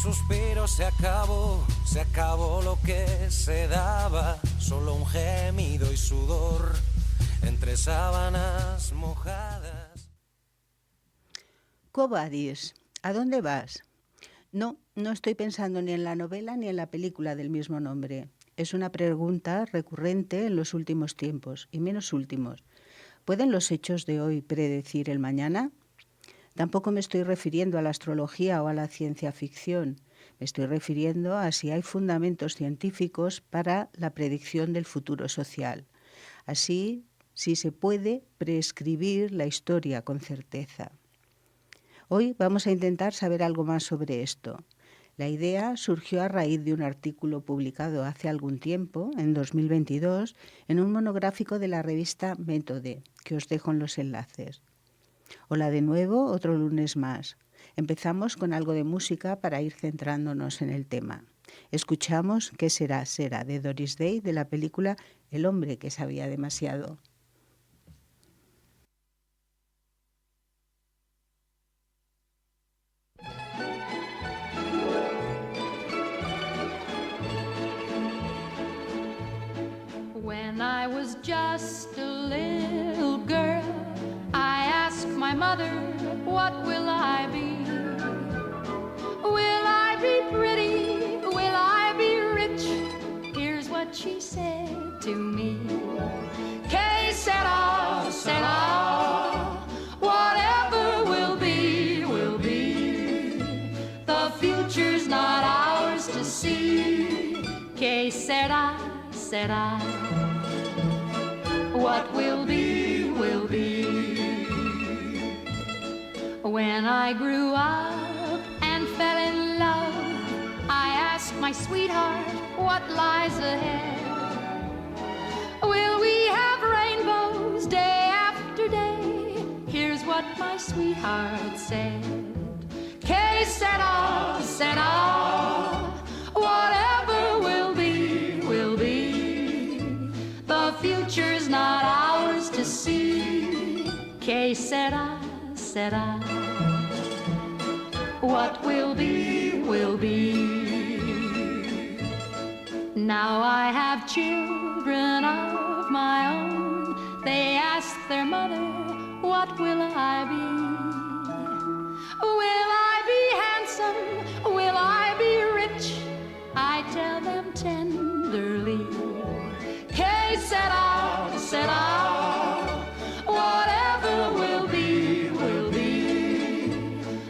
suspiro se acabó lo que se daba, solo un gemido y sudor entre sábanas mojadas. Quo vadis? ¿A dónde vas? No estoy pensando ni en la novela ni en la película del mismo nombre. Es una pregunta recurrente en los últimos tiempos, y menos últimos. ¿Pueden los hechos de hoy predecir el mañana? Tampoco me estoy refiriendo a la astrología o a la ciencia ficción. Me estoy refiriendo a si hay fundamentos científicos para la predicción del futuro social. Así, si se puede prescribir la historia con certeza. Hoy vamos a intentar saber algo más sobre esto. La idea surgió a raíz de un artículo publicado hace algún tiempo, en 2022, en un monográfico de la revista Métode, que os dejo en los enlaces. Hola de nuevo, otro lunes más. Empezamos con algo de música para ir centrándonos en el tema. Escuchamos ¿Qué será? Será, de Doris Day, de la película El hombre que sabía demasiado. When I was just a little girl, I asked my mother, what will I be? Will I be pretty? Will I be rich? Here's what she said to me. Que sera, sera, whatever will be, will be. The future's not ours to see. Que sera, sera. What will be, will be. When I grew up and fell in love, I asked my sweetheart what lies ahead. Will we have rainbows day after day? Here's what my sweetheart said. Que sera, sera, whatever will be, will be. The future's not ours to see. Que sera, sera. What will be, will be. Now I have children of my own. They ask their mother, what will I be? Will I be handsome? Will I be rich? I tell them tenderly. Que sera, sera, whatever will be, will be.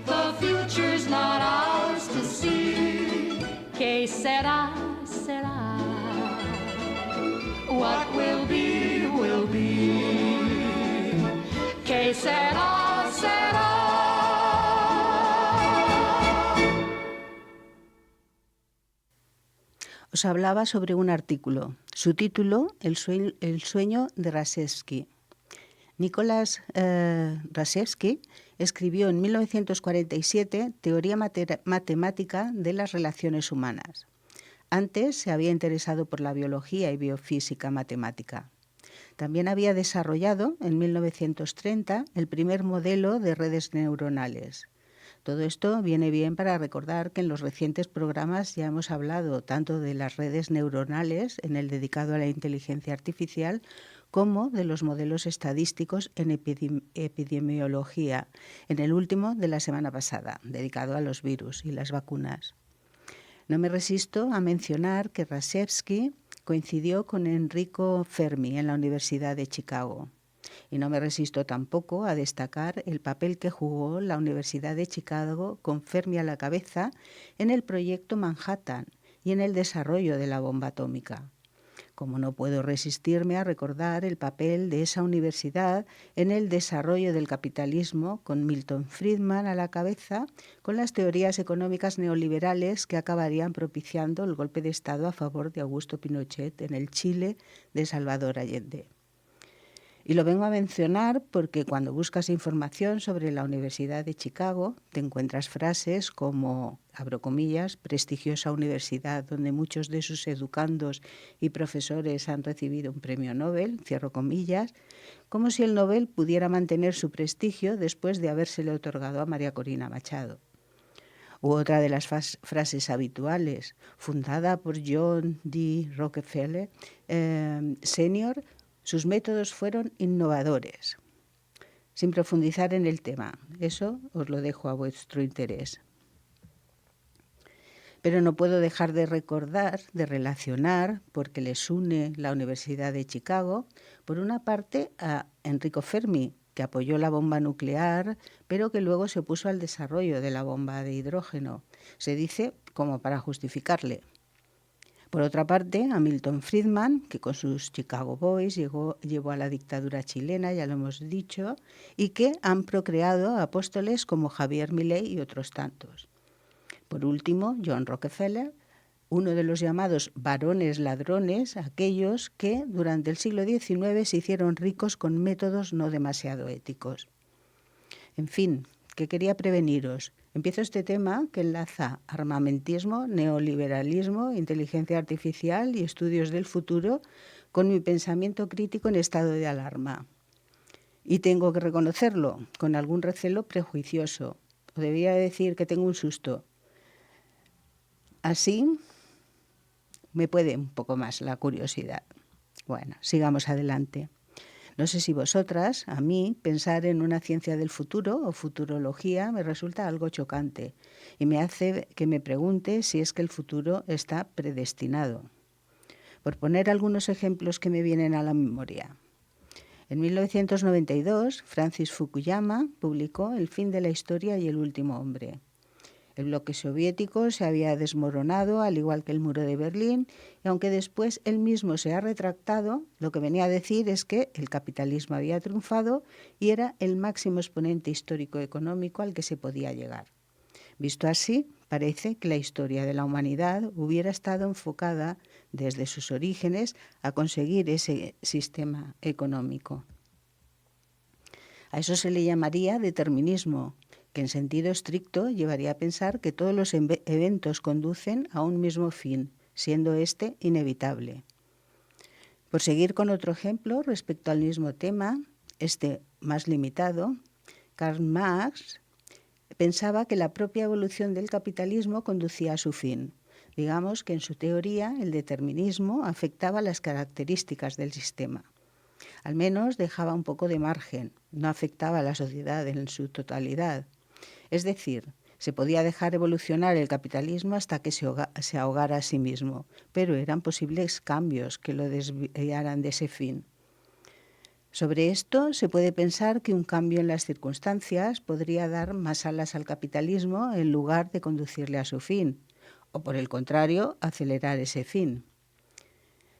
The future's not ours to see. Que sera, sera, what will be, will be. Que sera, sera. Os hablaba sobre un artículo. Su título, El sueño de Rashevsky. Nicolás Rashevsky escribió en 1947 Teoría matemática de las relaciones humanas. Antes se había interesado por la biología y biofísica matemática. También había desarrollado en 1930 el primer modelo de redes neuronales. Todo esto viene bien para recordar que en los recientes programas ya hemos hablado tanto de las redes neuronales, en el dedicado a la inteligencia artificial, como de los modelos estadísticos en epidemiología, en el último de la semana pasada, dedicado a los virus y las vacunas. No me resisto a mencionar que Rashevsky coincidió con Enrico Fermi en la Universidad de Chicago. Y no me resisto tampoco a destacar el papel que jugó la Universidad de Chicago con Fermi a la cabeza en el proyecto Manhattan y en el desarrollo de la bomba atómica. Como no puedo resistirme a recordar el papel de esa universidad en el desarrollo del capitalismo, con Milton Friedman a la cabeza, con las teorías económicas neoliberales que acabarían propiciando el golpe de Estado a favor de Augusto Pinochet en el Chile de Salvador Allende. Y lo vengo a mencionar porque cuando buscas información sobre la Universidad de Chicago te encuentras frases como, abro comillas, prestigiosa universidad donde muchos de sus educandos y profesores han recibido un premio Nobel, cierro comillas, como si el Nobel pudiera mantener su prestigio después de habérsele otorgado a María Corina Machado. U otra de las frases habituales, fundada por John D. Rockefeller Sr., sus métodos fueron innovadores. Sin profundizar en el tema, eso os lo dejo a vuestro interés. Pero no puedo dejar de recordar, de relacionar, porque les une la Universidad de Chicago, por una parte a Enrico Fermi, que apoyó la bomba nuclear, pero que luego se opuso al desarrollo de la bomba de hidrógeno. Se dice como para justificarle. Por otra parte, a Milton Friedman, que con sus Chicago Boys llevó a la dictadura chilena, ya lo hemos dicho, y que han procreado a apóstoles como Javier Milei y otros tantos. Por último, John Rockefeller, uno de los llamados varones ladrones, aquellos que durante el siglo XIX se hicieron ricos con métodos no demasiado éticos. En fin, que quería preveniros. Empiezo este tema que enlaza armamentismo, neoliberalismo, inteligencia artificial y estudios del futuro con mi pensamiento crítico en estado de alarma. Y tengo que reconocerlo, con algún recelo prejuicioso. O debía decir que tengo un susto. Así me puede un poco más la curiosidad. Bueno, sigamos adelante. No sé si vosotras, a mí, pensar en una ciencia del futuro o futurología me resulta algo chocante y me hace que me pregunte si es que el futuro está predestinado. Por poner algunos ejemplos que me vienen a la memoria. En 1992, Francis Fukuyama publicó El fin de la historia y el último hombre. El bloque soviético se había desmoronado, al igual que el muro de Berlín, y aunque después él mismo se ha retractado, lo que venía a decir es que el capitalismo había triunfado y era el máximo exponente histórico-económico al que se podía llegar. Visto así, parece que la historia de la humanidad hubiera estado enfocada desde sus orígenes a conseguir ese sistema económico. A eso se le llamaría determinismo, que en sentido estricto llevaría a pensar que todos los eventos conducen a un mismo fin, siendo este inevitable. Por seguir con otro ejemplo respecto al mismo tema, este más limitado, Karl Marx pensaba que la propia evolución del capitalismo conducía a su fin. Digamos que en su teoría el determinismo afectaba las características del sistema. Al menos dejaba un poco de margen, no afectaba a la sociedad en su totalidad. Es decir, se podía dejar evolucionar el capitalismo hasta que se ahogara a sí mismo, pero eran posibles cambios que lo desviaran de ese fin. Sobre esto se puede pensar que un cambio en las circunstancias podría dar más alas al capitalismo en lugar de conducirle a su fin, o por el contrario, acelerar ese fin.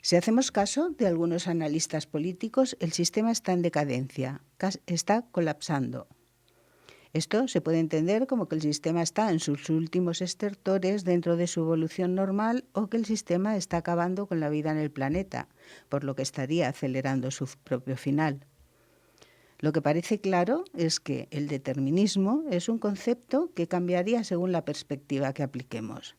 Si hacemos caso de algunos analistas políticos, el sistema está en decadencia, está colapsando. Esto se puede entender como que el sistema está en sus últimos estertores dentro de su evolución normal o que el sistema está acabando con la vida en el planeta, por lo que estaría acelerando su propio final. Lo que parece claro es que el determinismo es un concepto que cambiaría según la perspectiva que apliquemos.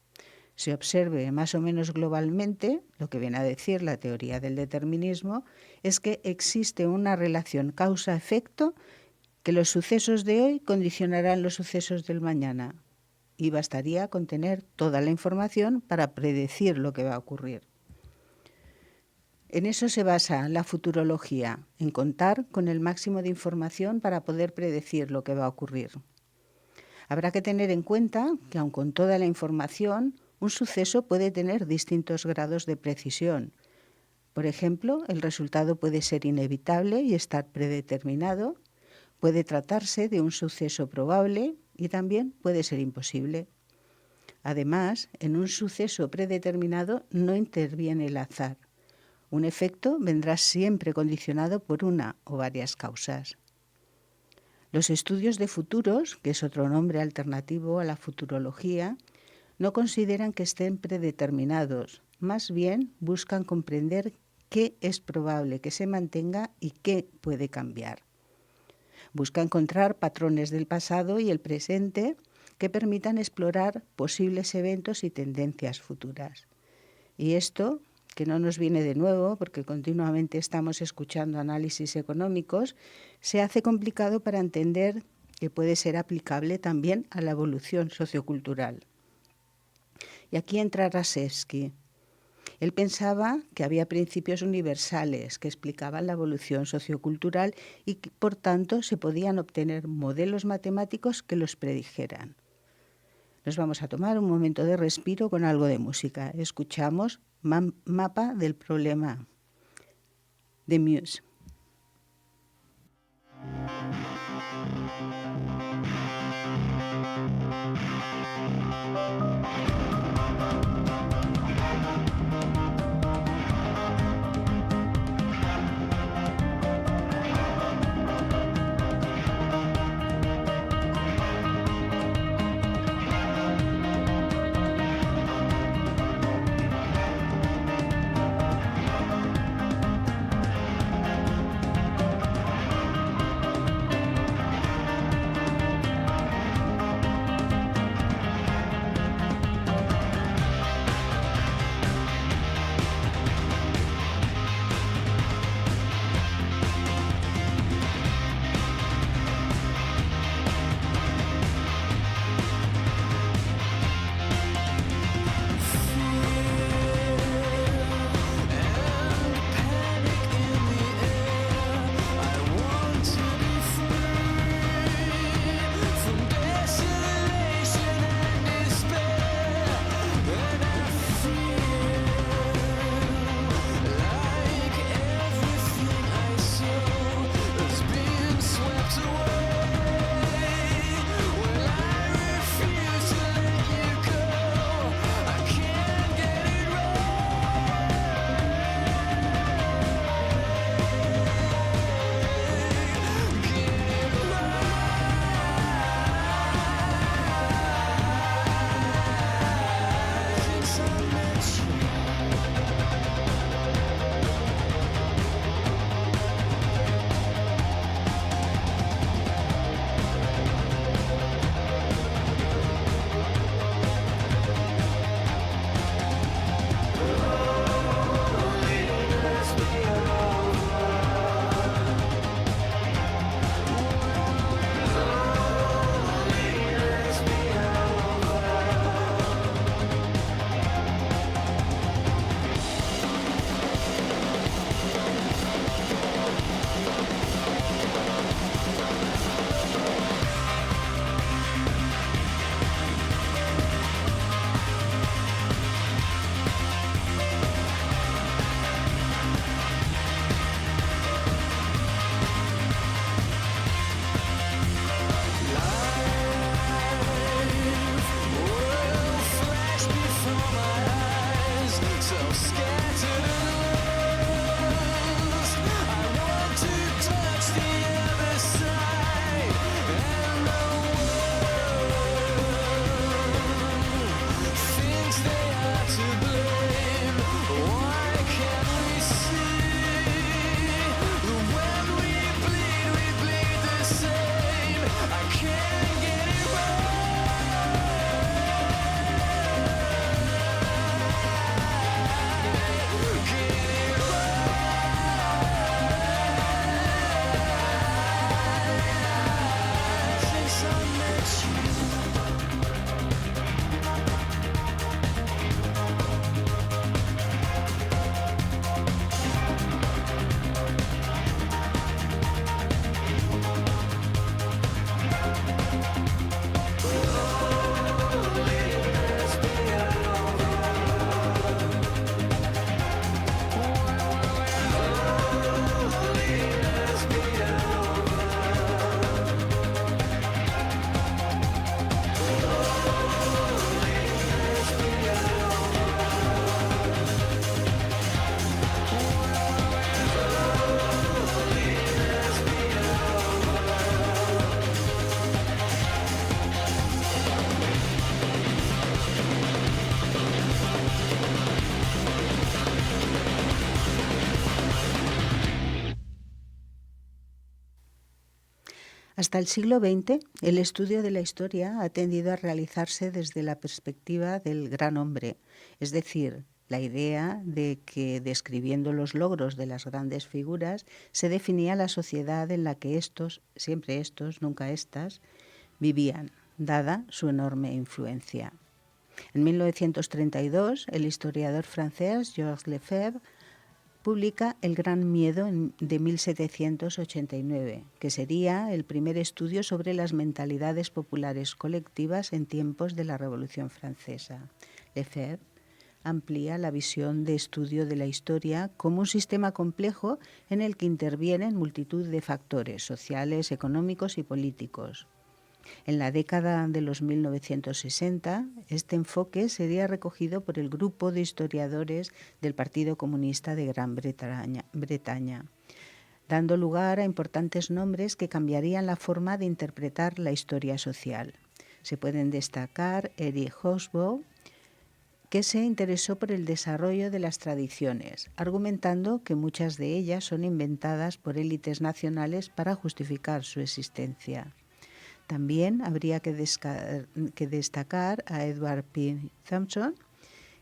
Se observe más o menos globalmente, lo que viene a decir la teoría del determinismo, es que existe una relación causa-efecto que los sucesos de hoy condicionarán los sucesos del mañana y bastaría con tener toda la información para predecir lo que va a ocurrir. En eso se basa la futurología, en contar con el máximo de información para poder predecir lo que va a ocurrir. Habrá que tener en cuenta que aun con toda la información, un suceso puede tener distintos grados de precisión. Por ejemplo, el resultado puede ser inevitable y estar predeterminado. Puede tratarse de un suceso probable y también puede ser imposible. Además, en un suceso predeterminado no interviene el azar. Un efecto vendrá siempre condicionado por una o varias causas. Los estudios de futuros, que es otro nombre alternativo a la futurología, no consideran que estén predeterminados, más bien buscan comprender qué es probable que se mantenga y qué puede cambiar. Busca encontrar patrones del pasado y el presente que permitan explorar posibles eventos y tendencias futuras. Y esto, que no nos viene de nuevo porque continuamente estamos escuchando análisis económicos, se hace complicado para entender que puede ser aplicable también a la evolución sociocultural. Y aquí entra Rashevsky. Él pensaba que había principios universales que explicaban la evolución sociocultural y que, por tanto, se podían obtener modelos matemáticos que los predijeran. Nos vamos a tomar un momento de respiro con algo de música. Escuchamos Mapa del Problema, de Muse. Hasta el siglo XX, el estudio de la historia ha tendido a realizarse desde la perspectiva del gran hombre, es decir, la idea de que, describiendo los logros de las grandes figuras, se definía la sociedad en la que estos, siempre estos, nunca estas, vivían, dada su enorme influencia. En 1932, el historiador francés Georges Lefebvre publica El Gran Miedo de 1789, que sería el primer estudio sobre las mentalidades populares colectivas en tiempos de la Revolución Francesa. Lefebvre amplía la visión de estudio de la historia como un sistema complejo en el que intervienen multitud de factores sociales, económicos y políticos. En la década de los 1960, este enfoque sería recogido por el grupo de historiadores del Partido Comunista de Gran Bretaña, dando lugar a importantes nombres que cambiarían la forma de interpretar la historia social. Se pueden destacar Erich Hobsbawm, que se interesó por el desarrollo de las tradiciones, argumentando que muchas de ellas son inventadas por élites nacionales para justificar su existencia. También habría que destacar a Edward P. Thompson,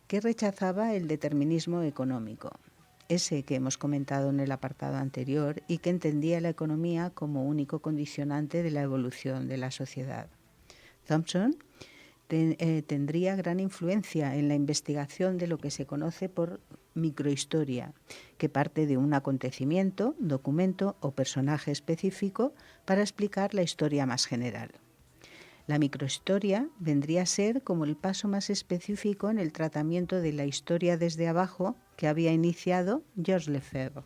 que rechazaba el determinismo económico, ese que hemos comentado en el apartado anterior, y que entendía la economía como único condicionante de la evolución de la sociedad. Thompson tendría gran influencia en la investigación de lo que se conoce por microhistoria, que parte de un acontecimiento, documento o personaje específico para explicar la historia más general. La microhistoria vendría a ser como el paso más específico en el tratamiento de la historia desde abajo que había iniciado Georges Lefebvre.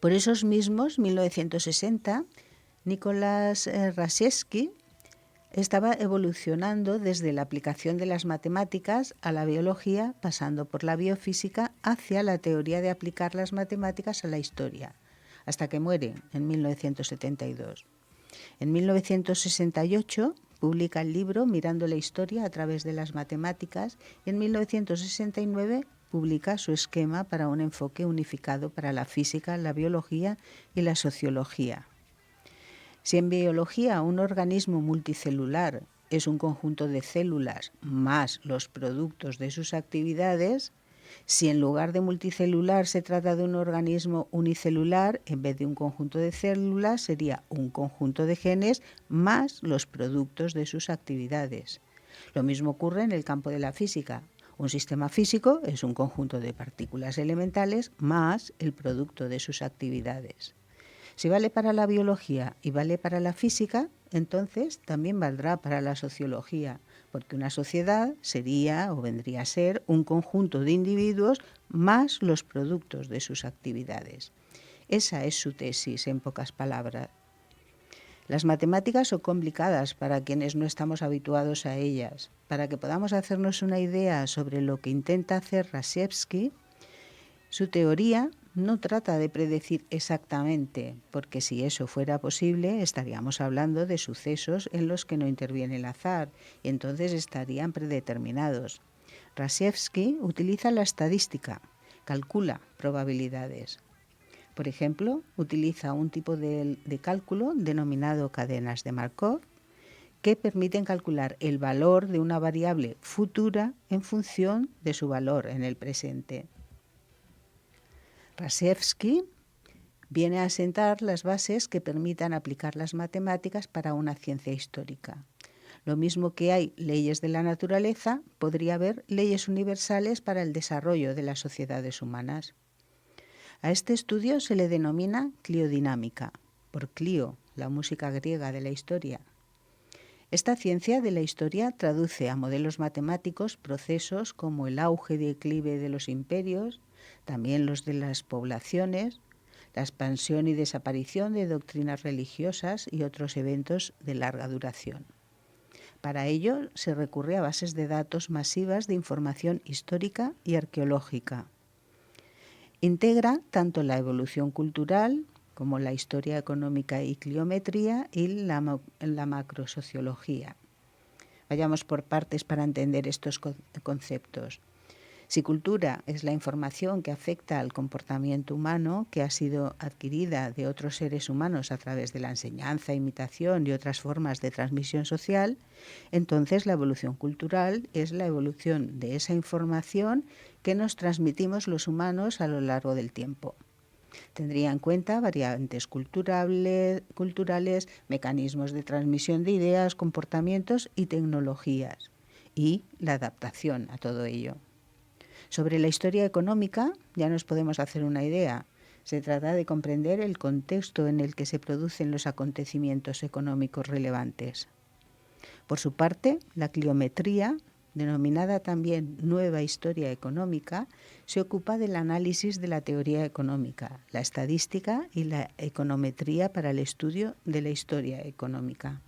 Por esos mismos, 1960, Nicolás Rashevsky estaba evolucionando desde la aplicación de las matemáticas a la biología, pasando por la biofísica hacia la teoría de aplicar las matemáticas a la historia, hasta que muere en 1972. En 1968 publica el libro Mirando la historia a través de las matemáticas y en 1969 publica su esquema para un enfoque unificado para la física, la biología y la sociología. Si en biología un organismo multicelular es un conjunto de células más los productos de sus actividades, si en lugar de multicelular se trata de un organismo unicelular, en vez de un conjunto de células sería un conjunto de genes más los productos de sus actividades. Lo mismo ocurre en el campo de la física. Un sistema físico es un conjunto de partículas elementales más el producto de sus actividades. Si vale para la biología y vale para la física, entonces también valdrá para la sociología, porque una sociedad sería o vendría a ser un conjunto de individuos más los productos de sus actividades. Esa es su tesis, en pocas palabras. Las matemáticas son complicadas para quienes no estamos habituados a ellas. Para que podamos hacernos una idea sobre lo que intenta hacer Rashevsky, su teoría no trata de predecir exactamente, porque si eso fuera posible estaríamos hablando de sucesos en los que no interviene el azar y entonces estarían predeterminados. Rashevsky utiliza la estadística, calcula probabilidades. Por ejemplo, utiliza un tipo de cálculo denominado cadenas de Markov que permiten calcular el valor de una variable futura en función de su valor en el presente. Rashevsky viene a asentar las bases que permitan aplicar las matemáticas para una ciencia histórica. Lo mismo que hay leyes de la naturaleza, podría haber leyes universales para el desarrollo de las sociedades humanas. A este estudio se le denomina cliodinámica, por Clio, la música griega de la historia. Esta ciencia de la historia traduce a modelos matemáticos procesos como el auge y declive de los imperios, también los de las poblaciones, la expansión y desaparición de doctrinas religiosas y otros eventos de larga duración. Para ello se recurre a bases de datos masivas de información histórica y arqueológica. Integra tanto la evolución cultural como la historia económica y cliometría y la macrosociología. Vayamos por partes para entender estos conceptos. Si cultura es la información que afecta al comportamiento humano, que ha sido adquirida de otros seres humanos a través de la enseñanza, imitación y otras formas de transmisión social, entonces la evolución cultural es la evolución de esa información que nos transmitimos los humanos a lo largo del tiempo. Tendría en cuenta variantes culturales, mecanismos de transmisión de ideas, comportamientos y tecnologías, y la adaptación a todo ello. Sobre la historia económica ya nos podemos hacer una idea. Se trata de comprender el contexto en el que se producen los acontecimientos económicos relevantes. Por su parte, la cliometría, denominada también Nueva Historia Económica, se ocupa del análisis de la teoría económica, la estadística y la econometría para el estudio de la historia económica.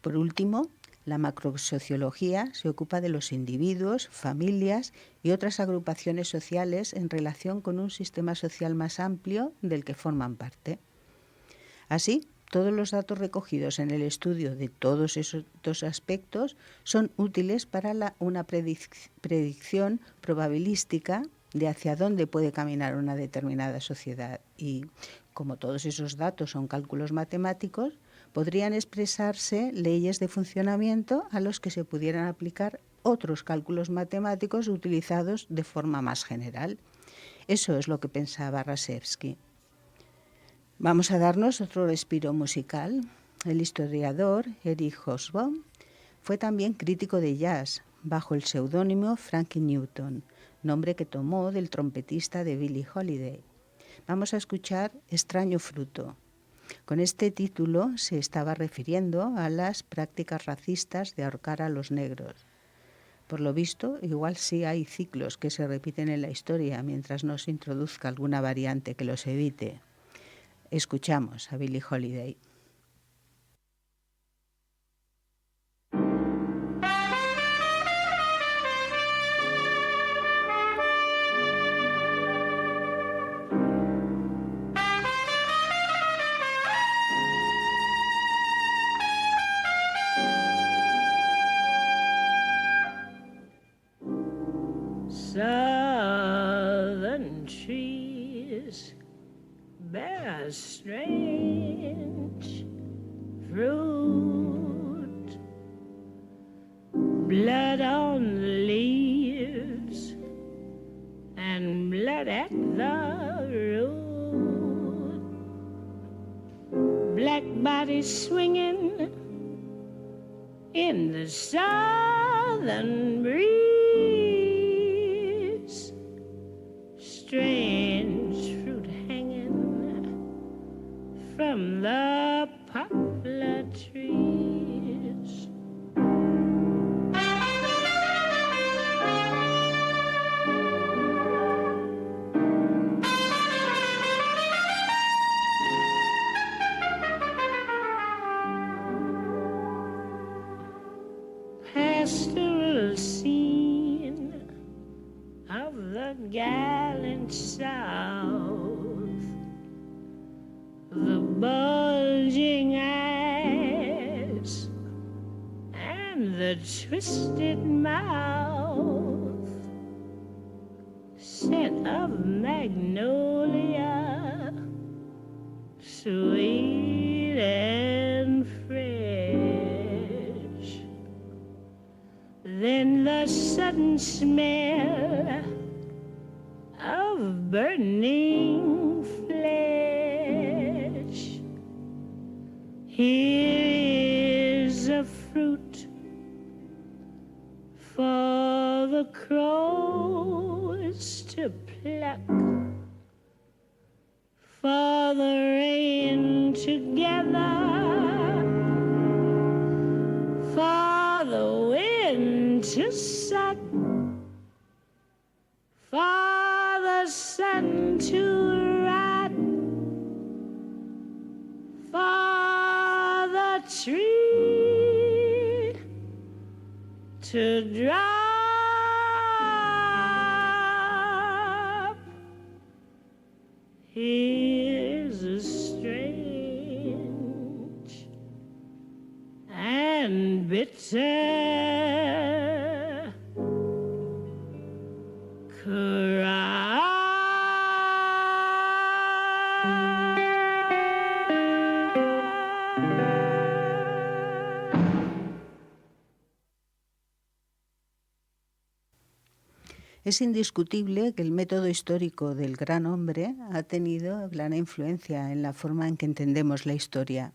Por último, la macrosociología se ocupa de los individuos, familias y otras agrupaciones sociales en relación con un sistema social más amplio del que forman parte. Así, todos los datos recogidos en el estudio de todos esos dos aspectos son útiles para una predicción probabilística de hacia dónde puede caminar una determinada sociedad. Y, como todos esos datos son cálculos matemáticos, podrían expresarse leyes de funcionamiento a los que se pudieran aplicar otros cálculos matemáticos utilizados de forma más general. Eso es lo que pensaba Rashevsky. Vamos a darnos otro respiro musical. El historiador Erich Hobsbawm fue también crítico de jazz, bajo el seudónimo Frankie Newton, nombre que tomó del trompetista de Billie Holiday. Vamos a escuchar Extraño fruto. Con este título se estaba refiriendo a las prácticas racistas de ahorcar a los negros. Por lo visto, igual sí hay ciclos que se repiten en la historia mientras no se introduzca alguna variante que los evite. Escuchamos a Billie Holiday. Southern trees bear strange fruit, blood on the leaves and blood at the root, black bodies swinging in the southern breeze, strange fruit hanging from the poplar trees. Pastoral scene of the gallant South, the bulging eyes and the twisted mouth, scent of magnolia, sweet and fresh. Then the sudden smell of burning flesh. Here is a fruit for the crows to pluck, for the rain to gather, for the wind to suck, for the sun to rot, for the tree to drop. Here's a strange and bitter Es indiscutible que el método histórico del gran hombre ha tenido gran influencia en la forma en que entendemos la historia.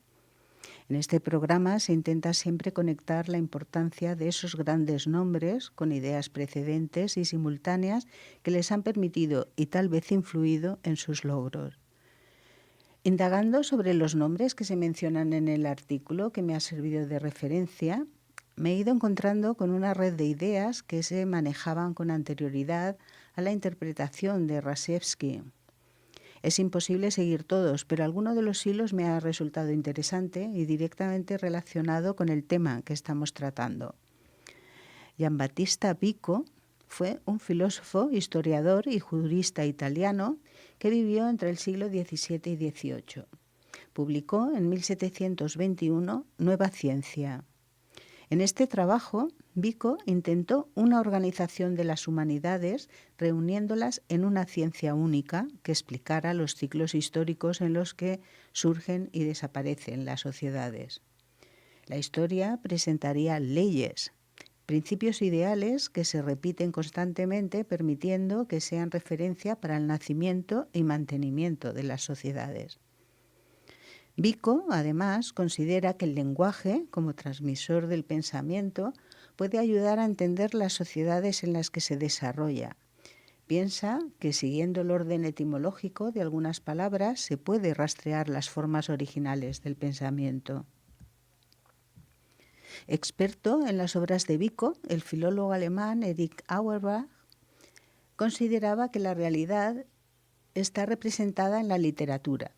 En este programa se intenta siempre conectar la importancia de esos grandes nombres con ideas precedentes y simultáneas que les han permitido y tal vez influido en sus logros. Indagando sobre los nombres que se mencionan en el artículo que me ha servido de referencia, me he ido encontrando con una red de ideas que se manejaban con anterioridad a la interpretación de Rashevsky. Es imposible seguir todos, pero alguno de los hilos me ha resultado interesante y directamente relacionado con el tema que estamos tratando. Giambattista Vico fue un filósofo, historiador y jurista italiano que vivió entre el siglo XVII y XVIII. Publicó en 1721 Nueva Ciencia. En este trabajo, Vico intentó una organización de las humanidades reuniéndolas en una ciencia única que explicara los ciclos históricos en los que surgen y desaparecen las sociedades. La historia presentaría leyes, principios ideales que se repiten constantemente, permitiendo que sean referencia para el nacimiento y mantenimiento de las sociedades. Vico, además, considera que el lenguaje, como transmisor del pensamiento, puede ayudar a entender las sociedades en las que se desarrolla. Piensa que, siguiendo el orden etimológico de algunas palabras, se puede rastrear las formas originales del pensamiento. Experto en las obras de Vico, el filólogo alemán Erich Auerbach consideraba que la realidad está representada en la literatura.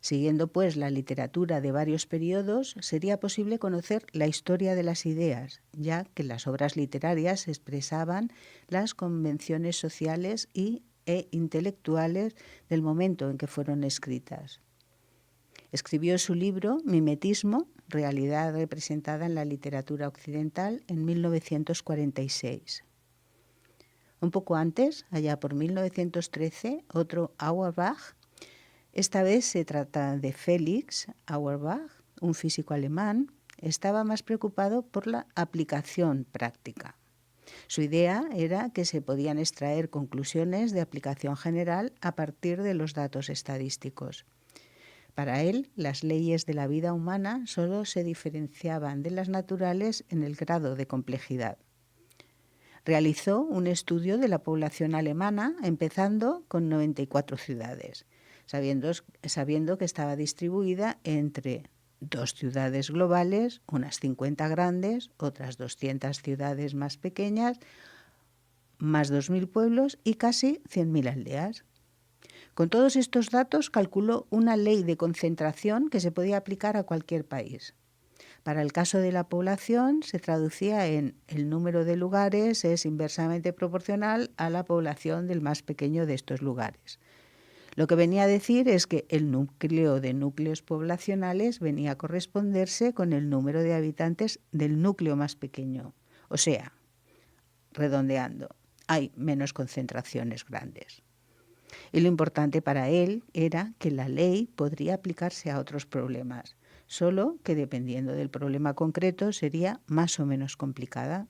Siguiendo, pues, la literatura de varios periodos, sería posible conocer la historia de las ideas, ya que las obras literarias expresaban las convenciones sociales e intelectuales del momento en que fueron escritas. Escribió su libro Mimetismo, realidad representada en la literatura occidental, en 1946. Un poco antes, allá por 1913, otro Auerbach. Esta vez se trata de Felix Auerbach, un físico alemán, estaba más preocupado por la aplicación práctica. Su idea era que se podían extraer conclusiones de aplicación general a partir de los datos estadísticos. Para él, las leyes de la vida humana solo se diferenciaban de las naturales en el grado de complejidad. Realizó un estudio de la población alemana, empezando con 94 ciudades. Sabiendo que estaba distribuida entre 2 ciudades globales, unas 50 grandes, otras 200 ciudades más pequeñas, más 2.000 pueblos y casi 100.000 aldeas. Con todos estos datos calculó una ley de concentración que se podía aplicar a cualquier país. Para el caso de la población se traducía en el número de lugares es inversamente proporcional a la población del más pequeño de estos lugares. Lo que venía a decir es que el núcleo de núcleos poblacionales venía a corresponderse con el número de habitantes del núcleo más pequeño. O sea, redondeando, hay menos concentraciones grandes. Y lo importante para él era que la ley podría aplicarse a otros problemas, solo que dependiendo del problema concreto sería más o menos complicada.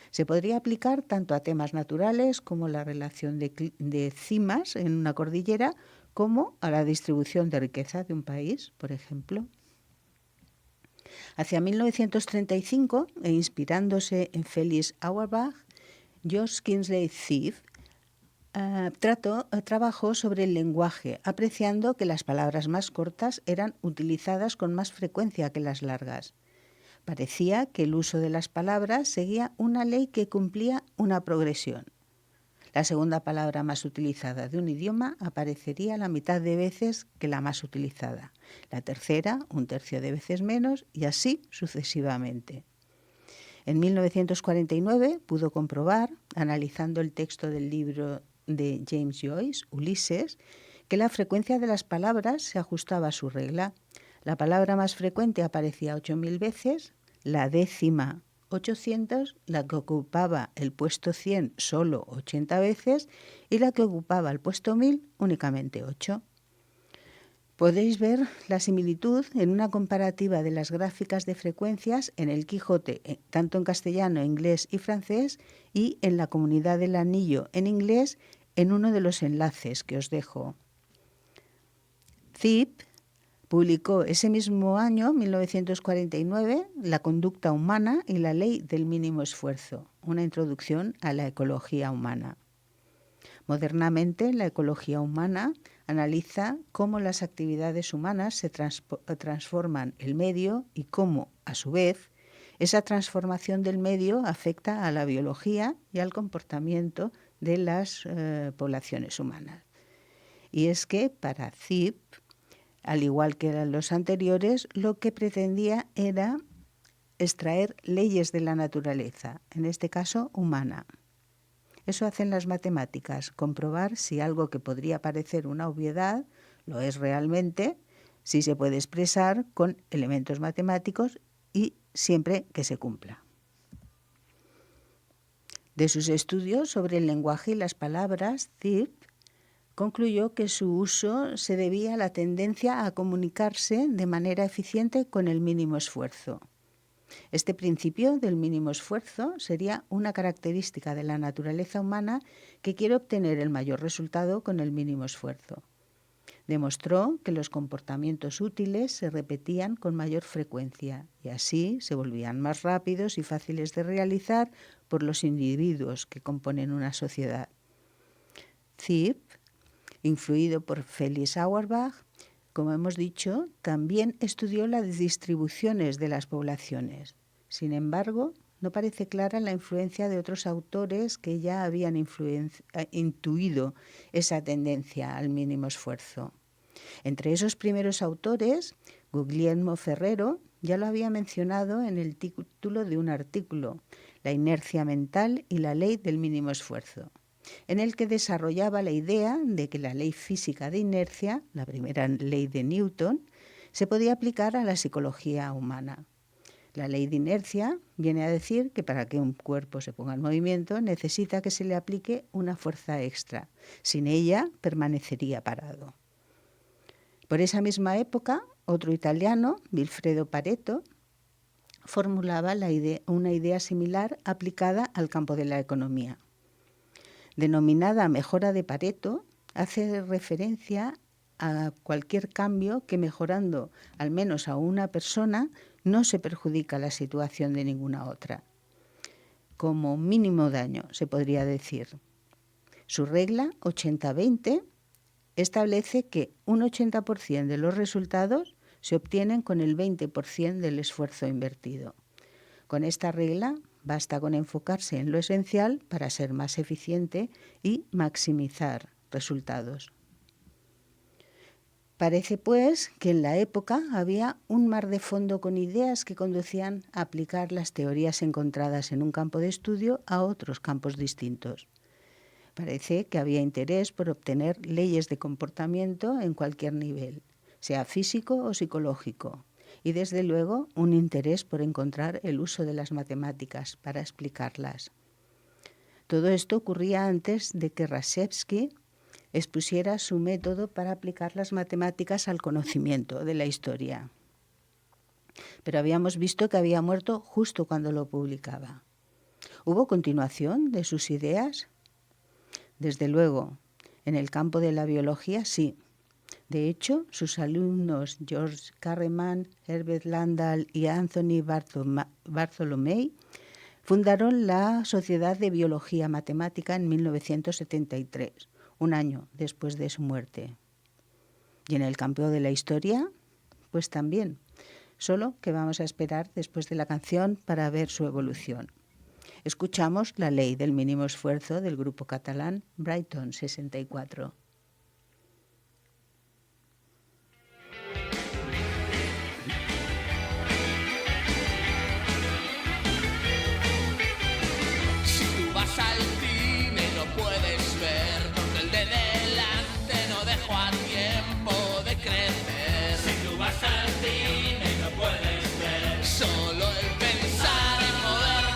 Se podría aplicar tanto a temas naturales como la relación de cimas en una cordillera, como a la distribución de riqueza de un país, por ejemplo. Hacia 1935, e inspirándose en Felix Auerbach, George Kingsley Thief trabajó sobre el lenguaje, apreciando que las palabras más cortas eran utilizadas con más frecuencia que las largas. Parecía que el uso de las palabras seguía una ley que cumplía una progresión. La segunda palabra más utilizada de un idioma aparecería la mitad de veces que la más utilizada, la tercera un tercio de veces menos y así sucesivamente. En 1949 pudo comprobar, analizando el texto del libro de James Joyce, Ulises, que la frecuencia de las palabras se ajustaba a su regla. La palabra más frecuente aparecía 8.000 veces, la décima 800, la que ocupaba el puesto 100 solo 80 veces y la que ocupaba el puesto 1000 únicamente 8. Podéis ver la similitud en una comparativa de las gráficas de frecuencias en el Quijote, tanto en castellano, inglés y francés, y en la Comunidad del Anillo en inglés, en uno de los enlaces que os dejo. Zip publicó ese mismo año, 1949, La conducta humana y la ley del mínimo esfuerzo, una introducción a la ecología humana. Modernamente, la ecología humana analiza cómo las actividades humanas se transforman el medio y cómo, a su vez, esa transformación del medio afecta a la biología y al comportamiento de las poblaciones humanas. Y es que para Zip, al igual que los anteriores, lo que pretendía era extraer leyes de la naturaleza, en este caso humana. Eso hacen las matemáticas, comprobar si algo que podría parecer una obviedad lo es realmente, si se puede expresar con elementos matemáticos y siempre que se cumpla. De sus estudios sobre el lenguaje y las palabras, Zip concluyó que su uso se debía a la tendencia a comunicarse de manera eficiente con el mínimo esfuerzo. Este principio del mínimo esfuerzo sería una característica de la naturaleza humana que quiere obtener el mayor resultado con el mínimo esfuerzo. Demostró que los comportamientos útiles se repetían con mayor frecuencia y así se volvían más rápidos y fáciles de realizar por los individuos que componen una sociedad. Zip, influido por Felix Auerbach, como hemos dicho, también estudió las distribuciones de las poblaciones. Sin embargo, no parece clara la influencia de otros autores que ya habían intuido esa tendencia al mínimo esfuerzo. Entre esos primeros autores, Guglielmo Ferrero ya lo había mencionado en el título de un artículo, La inercia mental y la ley del mínimo esfuerzo, en el que desarrollaba la idea de que la ley física de inercia, la primera ley de Newton, se podía aplicar a la psicología humana. La ley de inercia viene a decir que para que un cuerpo se ponga en movimiento necesita que se le aplique una fuerza extra. Sin ella permanecería parado. Por esa misma época, otro italiano, Vilfredo Pareto, formulaba una idea similar aplicada al campo de la economía. Denominada mejora de Pareto, hace referencia a cualquier cambio que mejorando al menos a una persona no se perjudica la situación de ninguna otra. Como mínimo daño, se podría decir. Su regla 80-20 establece que un 80% de los resultados se obtienen con el 20% del esfuerzo invertido. Con esta regla basta con enfocarse en lo esencial para ser más eficiente y maximizar resultados. Parece, pues, que en la época había un mar de fondo con ideas que conducían a aplicar las teorías encontradas en un campo de estudio a otros campos distintos. Parece que había interés por obtener leyes de comportamiento en cualquier nivel, sea físico o psicológico, y desde luego un interés por encontrar el uso de las matemáticas para explicarlas. Todo esto ocurría antes de que Rashevsky expusiera su método para aplicar las matemáticas al conocimiento de la historia. Pero habíamos visto que había muerto justo cuando lo publicaba. ¿Hubo continuación de sus ideas? Desde luego, en el campo de la biología sí. De hecho, sus alumnos George Kahneman, Herbert Landau y Anthony Bartholomew fundaron la Sociedad de Biología Matemática en 1973, un año después de su muerte. Y en el campo de la historia, pues también, solo que vamos a esperar después de la canción para ver su evolución. Escuchamos La ley del mínimo esfuerzo del grupo catalán Brighton 64. Si tú vas al cine no puedes ver, porque el de delante no dejó a tiempo de crecer. Si tú vas al cine no puedes ver, solo el pensar en mover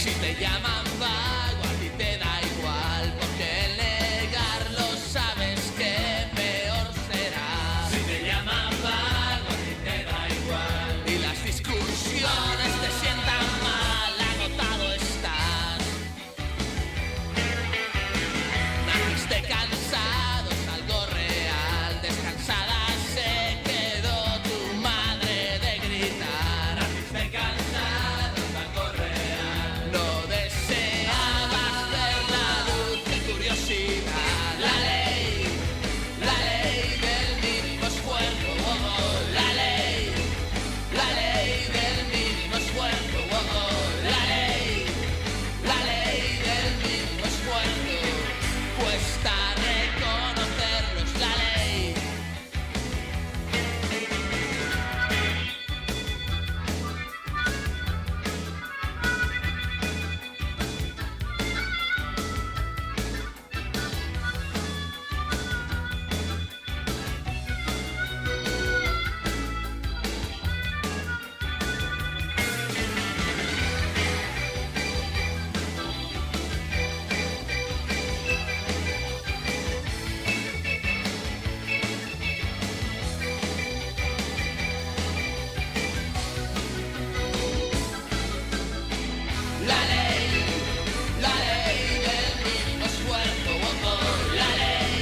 Si te llaman vago, a ti te da igual, porque el negarlo sabes que peor será. Si te llaman vago, a ti te da igual. Y las discusiones te sientan mal, agotado estás. Naciste cansado, es algo real. Descansada se quedó tu madre de gritar. Naciste cansado, es algo real. No deseabas ver la luz de curiosidad. La ley del mínimo esfuerzo. Oh, oh, la ley del mínimo esfuerzo. Oh, oh, la ley del mínimo esfuerzo. Cuesta reconocerlo, es la ley. La ley del mínimo esfuerzo. Oh, oh, la ley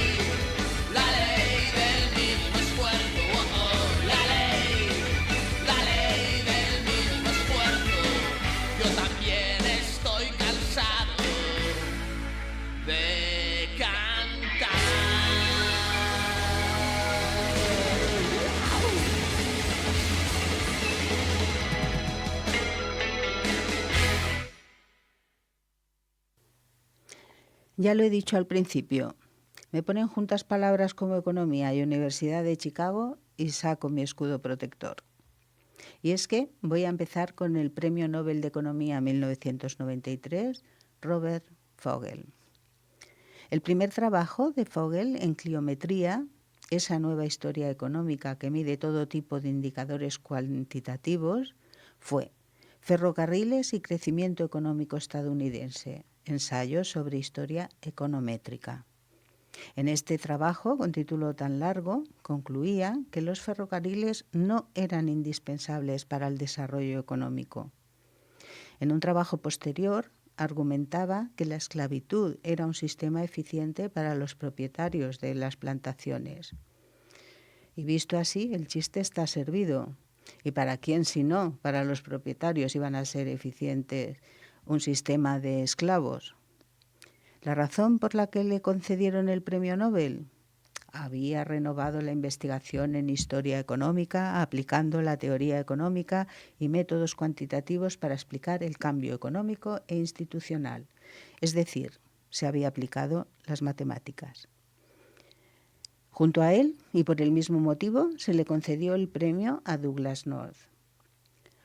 del mínimo esfuerzo. Oh, oh, la ley del mínimo esfuerzo. Yo también estoy cansado de cantar. Ya lo he dicho al principio, me ponen juntas palabras como economía y Universidad de Chicago y saco mi escudo protector. Y es que voy a empezar con el Premio Nobel de Economía 1993, Robert Fogel. El primer trabajo de Fogel en cliometría, esa nueva historia económica que mide todo tipo de indicadores cuantitativos, fue Ferrocarriles y crecimiento económico estadounidense, ensayo sobre historia econométrica. En este trabajo, con título tan largo, concluía que los ferrocarriles no eran indispensables para el desarrollo económico. En un trabajo posterior, argumentaba que la esclavitud era un sistema eficiente para los propietarios de las plantaciones. Y visto así, el chiste está servido. ¿Y para quién si no? Para los propietarios iban a ser eficientes un sistema de esclavos. ¿La razón por la que le concedieron el premio Nobel? Había renovado la investigación en historia económica, aplicando la teoría económica y métodos cuantitativos para explicar el cambio económico e institucional. Es decir, se había aplicado las matemáticas. Junto a él, y por el mismo motivo, se le concedió el premio a Douglass North.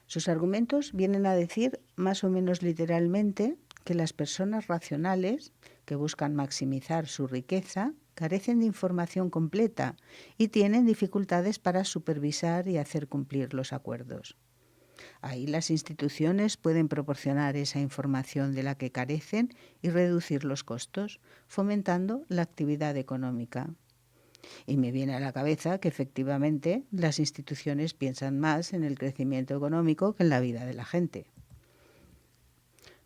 Sus argumentos vienen a decir, más o menos literalmente, que las personas racionales, que buscan maximizar su riqueza, carecen de información completa y tienen dificultades para supervisar y hacer cumplir los acuerdos. Ahí las instituciones pueden proporcionar esa información de la que carecen y reducir los costos, fomentando la actividad económica. Y me viene a la cabeza que efectivamente las instituciones piensan más en el crecimiento económico que en la vida de la gente.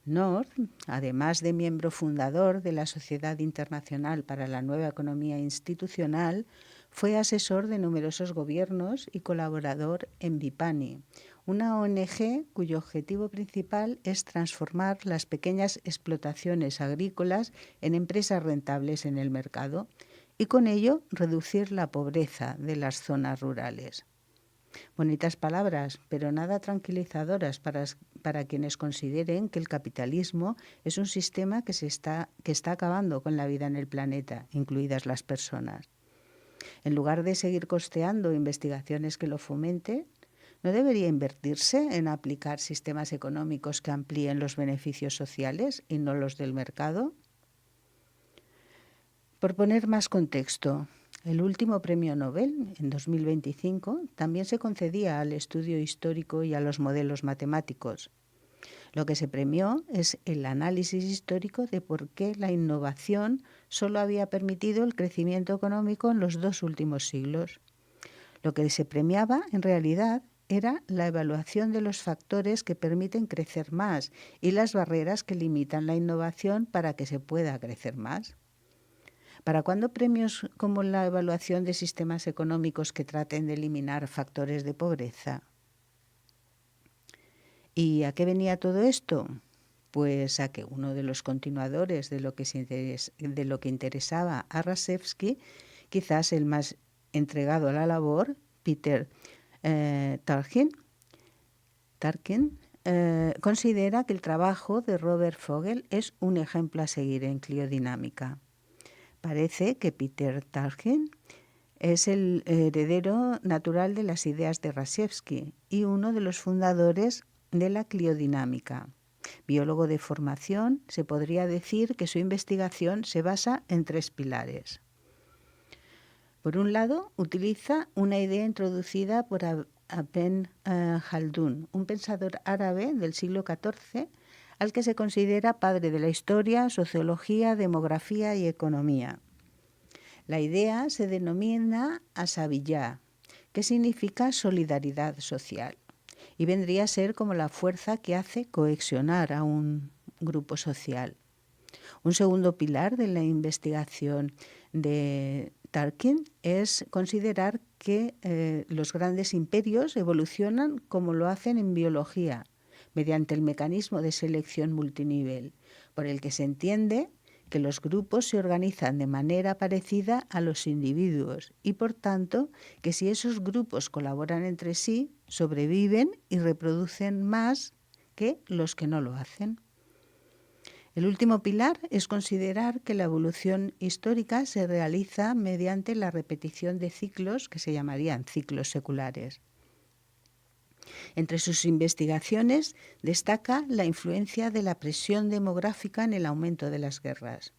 North, además de miembro fundador de la Sociedad Internacional para la Nueva Economía Institucional, fue asesor de numerosos gobiernos y colaborador en Vipani, una ONG cuyo objetivo principal es transformar las pequeñas explotaciones agrícolas en empresas rentables en el mercado y con ello reducir la pobreza de las zonas rurales. Bonitas palabras, pero nada tranquilizadoras para quienes consideren que el capitalismo es un sistema que está acabando con la vida en el planeta, incluidas las personas. En lugar de seguir costeando investigaciones que lo fomenten, ¿no debería invertirse en aplicar sistemas económicos que amplíen los beneficios sociales y no los del mercado? Por poner más contexto, el último premio Nobel, en 2025, también se concedía al estudio histórico y a los modelos matemáticos. Lo que se premió es el análisis histórico de por qué la innovación solo había permitido el crecimiento económico en los 2 últimos siglos. Lo que se premiaba, en realidad, era la evaluación de los factores que permiten crecer más y las barreras que limitan la innovación para que se pueda crecer más. ¿Para cuándo premios como la evaluación de sistemas económicos que traten de eliminar factores de pobreza? ¿Y a qué venía todo esto? Pues a que uno de los continuadores de lo que interesaba a Rashevsky, quizás el más entregado a la labor, Peter Tarkin, considera que el trabajo de Robert Vogel es un ejemplo a seguir en cliodinámica. Parece que Peter Tarkin es el heredero natural de las ideas de Rashevsky y uno de los fundadores de la cliodinámica. Biólogo de formación, se podría decir que su investigación se basa en 3 pilares. Por un lado, utiliza una idea introducida por Ibn Khaldun, un pensador árabe del siglo XIV, al que se considera padre de la historia, sociología, demografía y economía. La idea se denomina asabiyá, que significa solidaridad social, y vendría a ser como la fuerza que hace cohesionar a un grupo social. Un segundo pilar de la investigación de Tarkin es considerar que los grandes imperios evolucionan como lo hacen en biología, mediante el mecanismo de selección multinivel, por el que se entiende que los grupos se organizan de manera parecida a los individuos y, por tanto, que si esos grupos colaboran entre sí, sobreviven y reproducen más que los que no lo hacen. El último pilar es considerar que la evolución histórica se realiza mediante la repetición de ciclos que se llamarían ciclos seculares. Entre sus investigaciones destaca la influencia de la presión demográfica en el aumento de las guerras.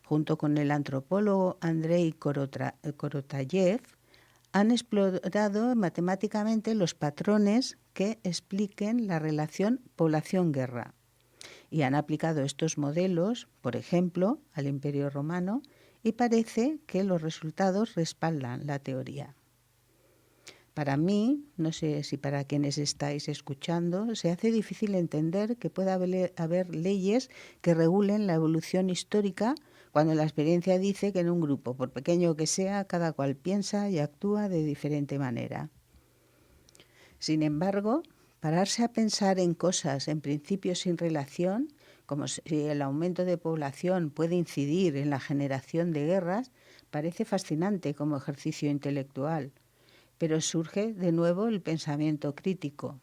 Junto con el antropólogo Andrei Korotayev, han explorado matemáticamente los patrones que expliquen la relación población-guerra y han aplicado estos modelos, por ejemplo, al Imperio Romano, y parece que los resultados respaldan la teoría. Para mí, no sé si para quienes estáis escuchando, se hace difícil entender que pueda haber leyes que regulen la evolución histórica cuando la experiencia dice que en un grupo, por pequeño que sea, cada cual piensa y actúa de diferente manera. Sin embargo, pararse a pensar en cosas en principio sin relación, como si el aumento de población puede incidir en la generación de guerras, parece fascinante como ejercicio intelectual. Pero surge de nuevo el pensamiento crítico.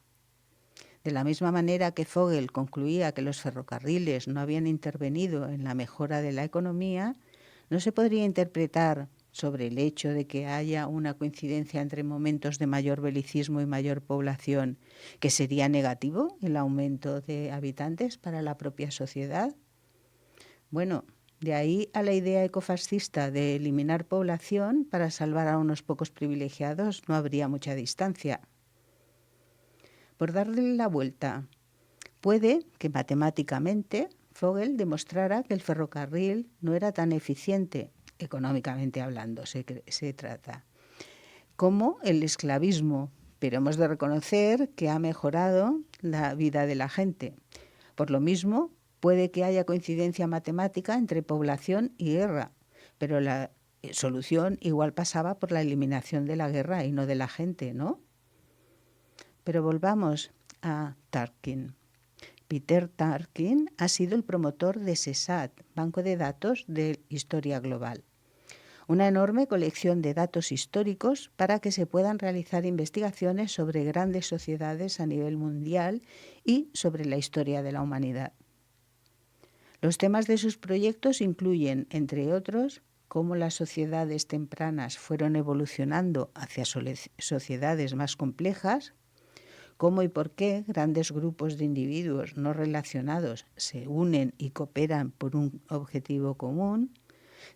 De la misma manera que Vogel concluía que los ferrocarriles no habían intervenido en la mejora de la economía, no se podría interpretar sobre el hecho de que haya una coincidencia entre momentos de mayor belicismo y mayor población, que sería negativo el aumento de habitantes para la propia sociedad. Bueno, de ahí a la idea ecofascista de eliminar población para salvar a unos pocos privilegiados no habría mucha distancia. Por darle la vuelta, puede que matemáticamente Vogel demostrara que el ferrocarril no era tan eficiente, económicamente hablando se trata, como el esclavismo, pero hemos de reconocer que ha mejorado la vida de la gente. Por lo mismo, puede que haya coincidencia matemática entre población y guerra, pero la solución igual pasaba por la eliminación de la guerra y no de la gente, ¿no? Pero volvamos a Tarkin. Peter Tarkin ha sido el promotor de SESAT, Banco de Datos de Historia Global, una enorme colección de datos históricos para que se puedan realizar investigaciones sobre grandes sociedades a nivel mundial y sobre la historia de la humanidad. Los temas de sus proyectos incluyen, entre otros, cómo las sociedades tempranas fueron evolucionando hacia sociedades más complejas, cómo y por qué grandes grupos de individuos no relacionados se unen y cooperan por un objetivo común,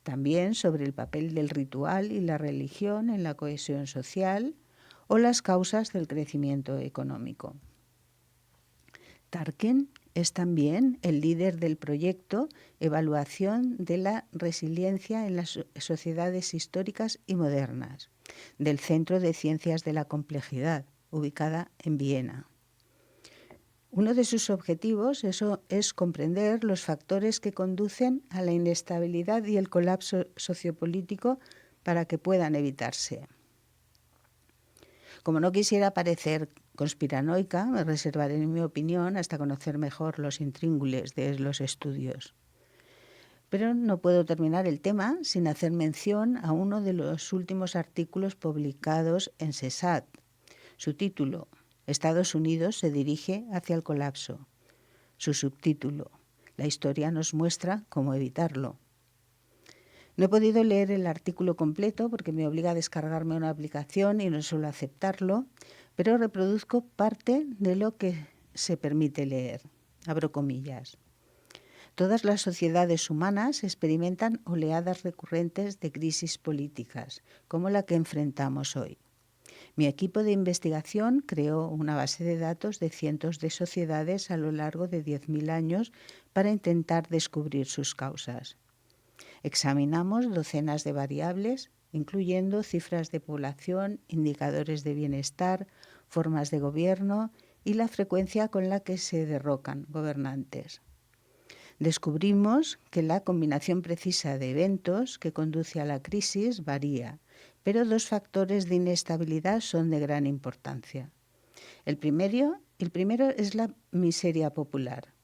también sobre el papel del ritual y la religión en la cohesión social o las causas del crecimiento económico. Tarkin Es también el líder del proyecto Evaluación de la Resiliencia en las Sociedades Históricas y Modernas, del Centro de Ciencias de la Complejidad, ubicada en Viena. Uno de sus objetivos es comprender los factores que conducen a la inestabilidad y el colapso sociopolítico para que puedan evitarse. Como no quisiera parecer conspiranoica, me reservaré mi opinión hasta conocer mejor los intríngulis de los estudios. Pero no puedo terminar el tema sin hacer mención a uno de los últimos artículos publicados en SESAT. Su título, Estados Unidos se dirige hacia el colapso. Su subtítulo, La historia nos muestra cómo evitarlo. No he podido leer el artículo completo porque me obliga a descargarme una aplicación y no suelo aceptarlo, pero reproduzco parte de lo que se permite leer. Abro comillas. Todas las sociedades humanas experimentan oleadas recurrentes de crisis políticas, como la que enfrentamos hoy. Mi equipo de investigación creó una base de datos de cientos de sociedades a lo largo de 10.000 años para intentar descubrir sus causas. Examinamos docenas de variables, incluyendo cifras de población, indicadores de bienestar, formas de gobierno y la frecuencia con la que se derrocan gobernantes. Descubrimos que la combinación precisa de eventos que conduce a la crisis varía, pero dos factores de inestabilidad son de gran importancia. El primero es la miseria popular,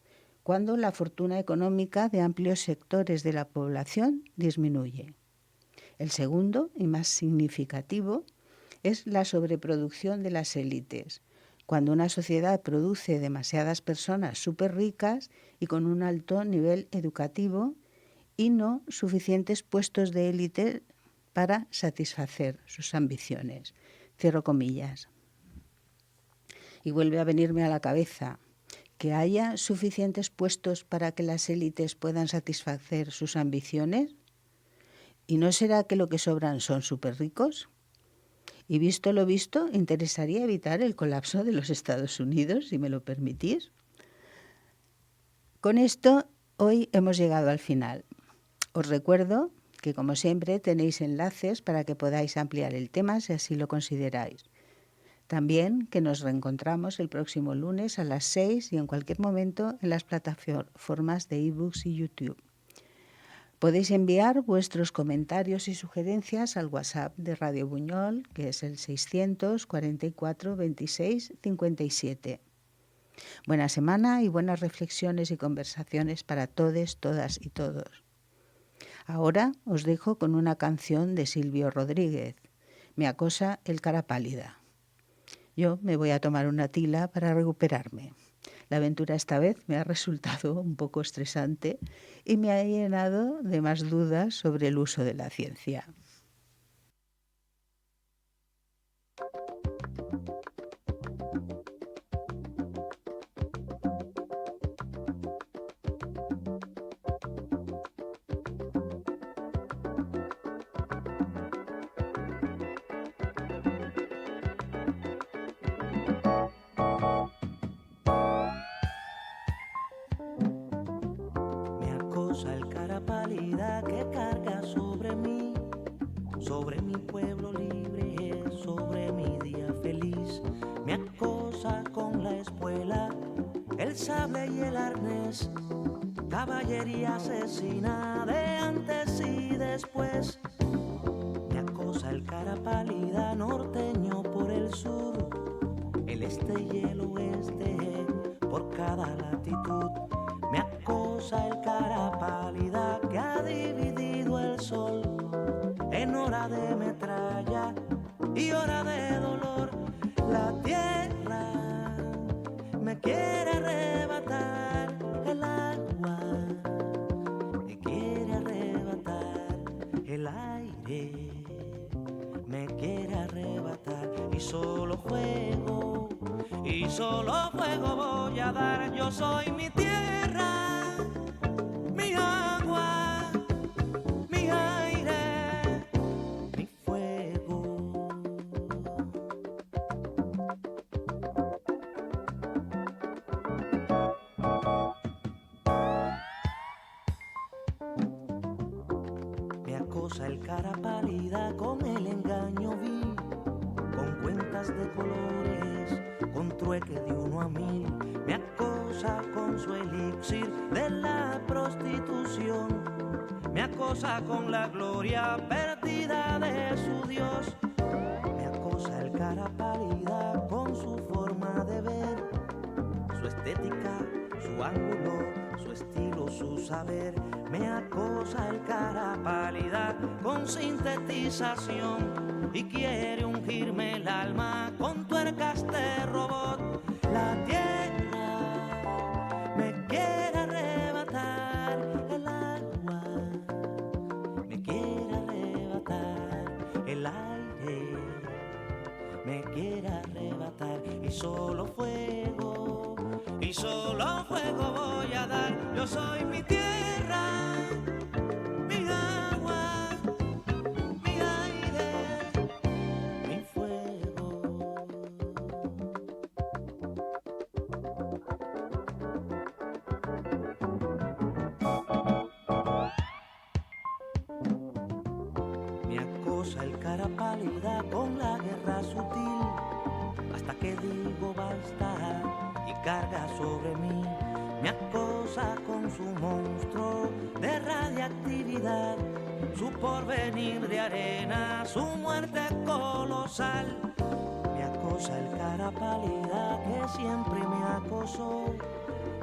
cuando la fortuna económica de amplios sectores de la población disminuye. El segundo, y más significativo, es la sobreproducción de las élites, cuando una sociedad produce demasiadas personas súper ricas y con un alto nivel educativo y no suficientes puestos de élite para satisfacer sus ambiciones. Cierro comillas. Y vuelve a venirme a la cabeza que haya suficientes puestos para que las élites puedan satisfacer sus ambiciones. ¿Y no será que lo que sobran son súper ricos? Y visto lo visto, interesaría evitar el colapso de los Estados Unidos, si me lo permitís. Con esto, hoy hemos llegado al final. Os recuerdo que, como siempre, tenéis enlaces para que podáis ampliar el tema si así lo consideráis. También que nos reencontramos el próximo lunes a las 6 y en cualquier momento en las plataformas de ebooks y YouTube. Podéis enviar vuestros comentarios y sugerencias al WhatsApp de Radio Buñol, que es el 644 26 57. Buena semana y buenas reflexiones y conversaciones para todes, todas y todos. Ahora os dejo con una canción de Silvio Rodríguez. Me acosa el cara pálida. Yo me voy a tomar una tila para recuperarme. La aventura esta vez me ha resultado un poco estresante y me ha llenado de más dudas sobre el uso de la ciencia. El cara pálida que carga sobre mí, sobre mi pueblo libre, sobre mi día feliz. Me acosa con la espuela, el sable y el arnés, caballería asesina de antes y después. Me acosa el cara pálida norteño por el sur, el este y el oeste por cada latitud. Me acosa el cara pálida que ha dividido el sol en hora de metralla y hora de dolor. La tierra me quiere arrebatar el agua, me quiere arrebatar el aire, me quiere arrebatar y solo fuego voy a dar. Yo soy mi tierra, mi agua, mi aire, mi fuego. acosa el cara pálida con el engaño vil, con cuentas de colores, con trueque de 1 a 1000. Me acosa con su elixir de la prostitución, me acosa con la gloria perdida de su Dios. Me acosa el cara pálida con su forma de ver, su estética, su ángulo, su estilo, su saber. Me acosa el cara pálida con sintetización y quiere ungirme el alma con tuercas de robot. La tierra me quiere arrebatar el agua, me quiere arrebatar el aire, me quiere arrebatar, y solo fuego voy a dar. Yo soy mi tierra, mi agua, mi aire, mi fuego. Me acosa el cara pálida con la guerra sutil, hasta que digo basta y carga sobre mí. Me acosa con su monstruo de radiactividad, su porvenir de arena, su muerte colosal. Me acosa el cara pálida que siempre me acosó,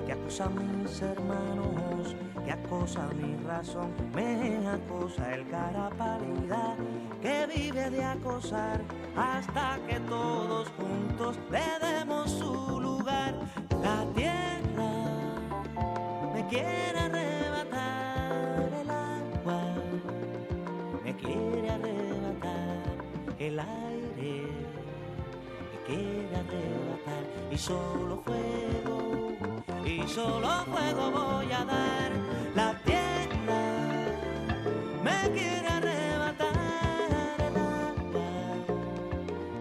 que acosa a mis hermanos, que acosa mi razón. Me acosa el cara pálida que vive de acosar hasta que todos juntos le demos su lugar. La tierra me quiere arrebatar el agua, me quiere arrebatar el aire, me quiere arrebatar, y solo fuego voy a dar. La tierra me quiere arrebatar el agua,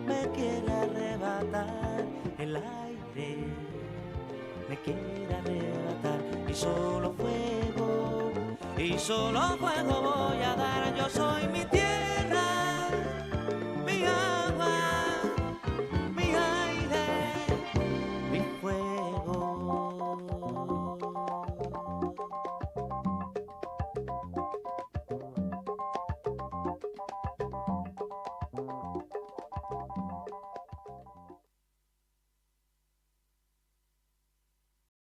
me quiere arrebatar el aire, me quiere arrebatar, y solo fuego voy a dar. Yo soy mi tierra.